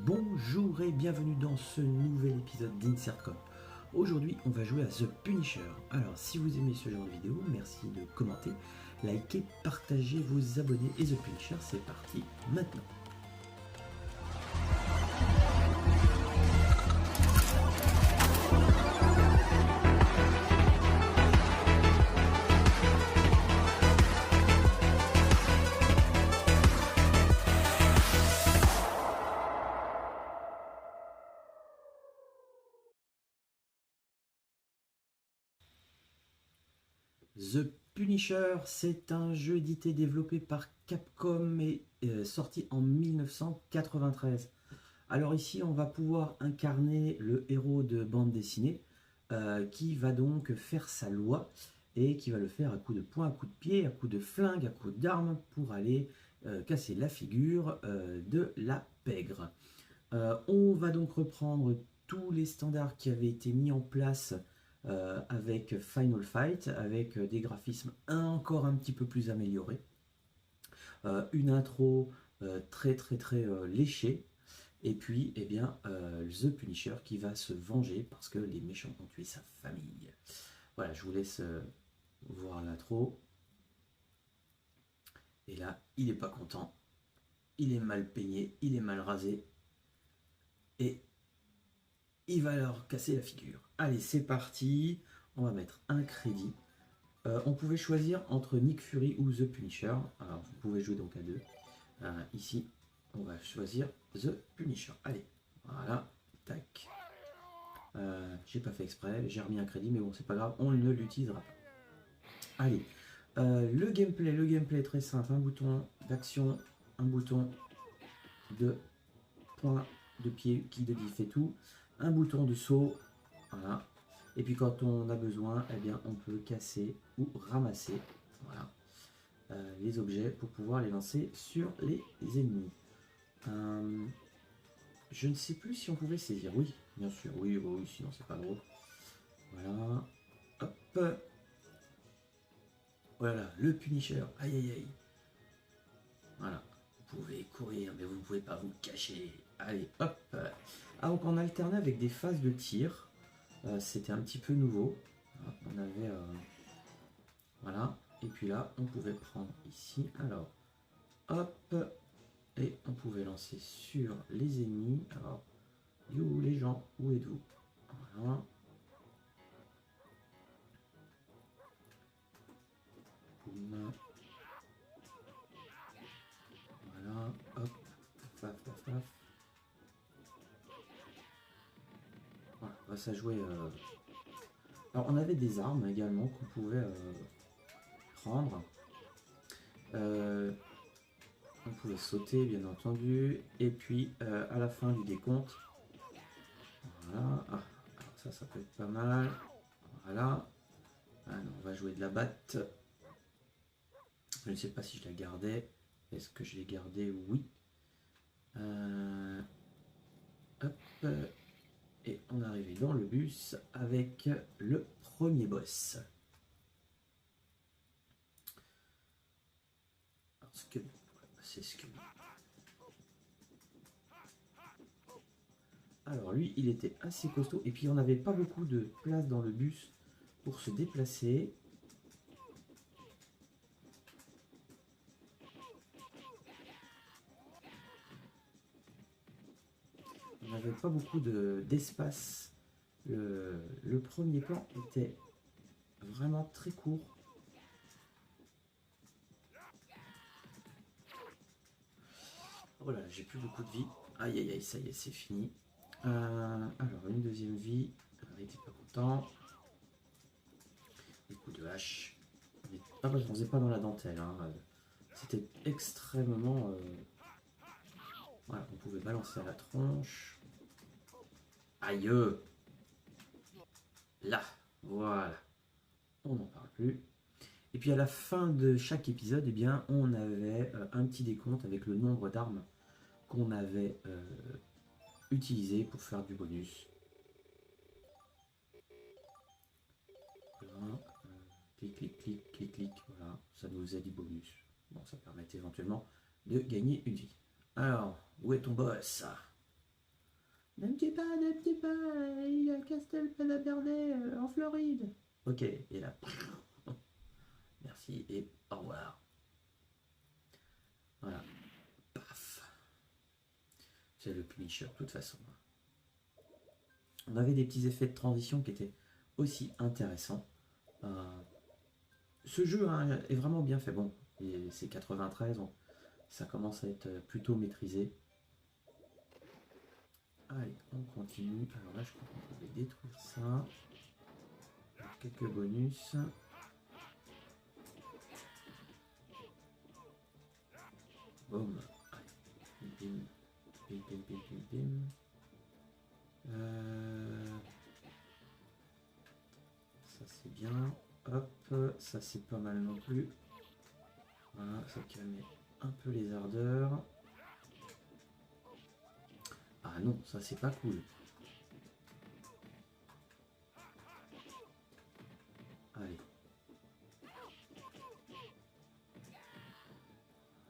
Bonjour et bienvenue dans ce nouvel épisode d'Insertcom. Aujourd'hui, on va jouer à The Punisher. Alors, si vous aimez ce genre de vidéo, merci de commenter, liker, partager, vous abonner. Et The Punisher, c'est parti maintenant. The Punisher, c'est un jeu édité et développé par Capcom et sorti en 1993. Alors ici, on va pouvoir incarner le héros de bande dessinée qui va donc faire sa loi et qui va le faire à coups de poing, à coups de pied, à coups de flingue, à coups d'armes pour aller casser la figure de la pègre. On va donc reprendre tous les standards qui avaient été mis en place avec Final Fight, avec des graphismes encore un petit peu plus améliorés. Une intro très léchée. Et puis, eh bien, The Punisher qui va se venger parce que les méchants ont tué sa famille. Voilà, je vous laisse voir l'intro. Et là, il n'est pas content. Il est mal peigné, il est mal rasé. Et il va leur casser la figure. Allez, c'est parti. On va mettre un crédit. On pouvait choisir entre Nick Fury ou The Punisher. Alors, vous pouvez jouer donc à deux. Ici, on va choisir The Punisher. Allez, voilà, tac. J'ai pas fait exprès, j'ai remis un crédit, mais bon, c'est pas grave, on ne l'utilisera pas. Allez, le gameplay est très simple. Un bouton d'action, un bouton de point de pied qui fait tout, un bouton de saut, voilà. Et puis quand on a besoin, eh bien, on peut casser ou ramasser, voilà, les objets pour pouvoir les lancer sur les ennemis. Je ne sais plus si on pouvait saisir. Oui, bien sûr. Oui, sinon c'est pas drôle. Voilà. Hop. Voilà, le Punisher. Aïe, aïe, aïe. Voilà. Vous pouvez courir, mais vous ne pouvez pas vous cacher. Allez, hop. Ah, donc on alternait avec des phases de tir. C'était un petit peu nouveau. On avait... voilà. Et puis là, on pouvait prendre ici. Alors, hop. Et on pouvait lancer sur les ennemis. Alors, you les gens, où êtes-vous? Voilà. Boum. Voilà, hop, paf. Voilà, ça jouait. Alors, on avait des armes également qu'on pouvait prendre. On pouvait sauter, bien entendu. Et puis, à la fin du décompte, voilà. Ah, ça peut être pas mal. Voilà. Alors, on va jouer de la batte. Je ne sais pas si je la gardais. Est-ce que je l'ai gardée? Oui. Hop. Et on est arrivé dans le bus avec le premier boss. Parce que c'est ce que... Alors lui, il était assez costaud. Et puis on n'avait pas beaucoup de place dans le bus pour se déplacer. On n'avait pas beaucoup d'espace. Le premier plan était vraiment très court. Voilà, j'ai plus beaucoup de vie. Aïe aïe aïe, ça y est, c'est fini. Alors, une deuxième vie. On n'était pas content. Des coups de hache. Ah, parce qu'on faisait pas dans la dentelle. Hein. C'était extrêmement... Voilà, on pouvait balancer à la tronche. Aïe! Là, voilà. On n'en parle plus. Et puis à la fin de chaque épisode, eh bien, on avait un petit décompte avec le nombre d'armes qu'on avait utilisé pour faire du bonus. Voilà. Clic, voilà, ça nous faisait du bonus. Bon, ça permettait éventuellement de gagner une vie. Alors, où est ton boss? ne me tue pas, il a Castel Panabernais en Floride. Ok, et là, merci et au revoir. Voilà, paf. C'est le Punisher de toute façon. On avait des petits effets de transition qui étaient aussi intéressants. Ce jeu hein, est vraiment bien fait. Bon, c'est 93, ça commence à être plutôt maîtrisé. Allez, on continue. Alors là, je crois qu'on pouvait détruire ça. Quelques bonus. Boum. Allez. Bim, bim, bim, bim, bim, bim. Ça c'est bien. Hop, ça c'est pas mal non plus. Voilà, ça calme un peu les ardeurs. Ah non, ça c'est pas cool. Allez.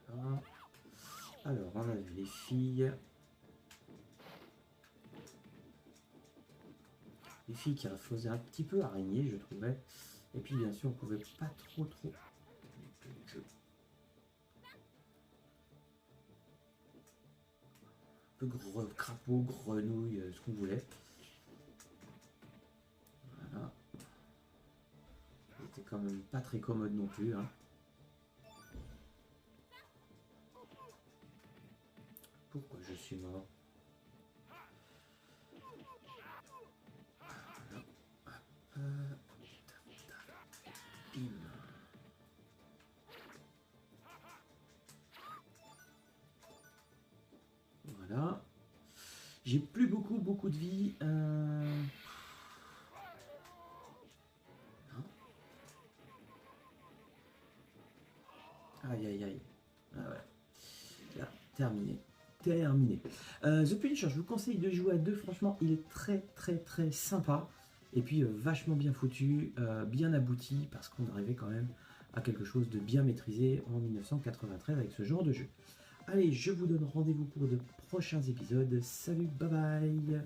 Voilà. Alors, on avait les filles. Les filles qui faisaient un petit peu araignée, je trouvais. Et puis, bien sûr, on pouvait pas trop. Un peu crapaud, grenouille, ce qu'on voulait. Voilà. C'était quand même pas très commode non plus. Hein. Pourquoi je suis mort? Bim. Voilà. J'ai plus beaucoup de vie. Aïe aïe aïe. Ah ouais. Là, terminé. The Punisher, je vous conseille de jouer à deux. Franchement, il est très sympa. Et puis vachement bien foutu, bien abouti, parce qu'on arrivait quand même à quelque chose de bien maîtrisé en 1993 avec ce genre de jeu. Allez, je vous donne rendez-vous pour de prochains épisodes. Salut, bye bye.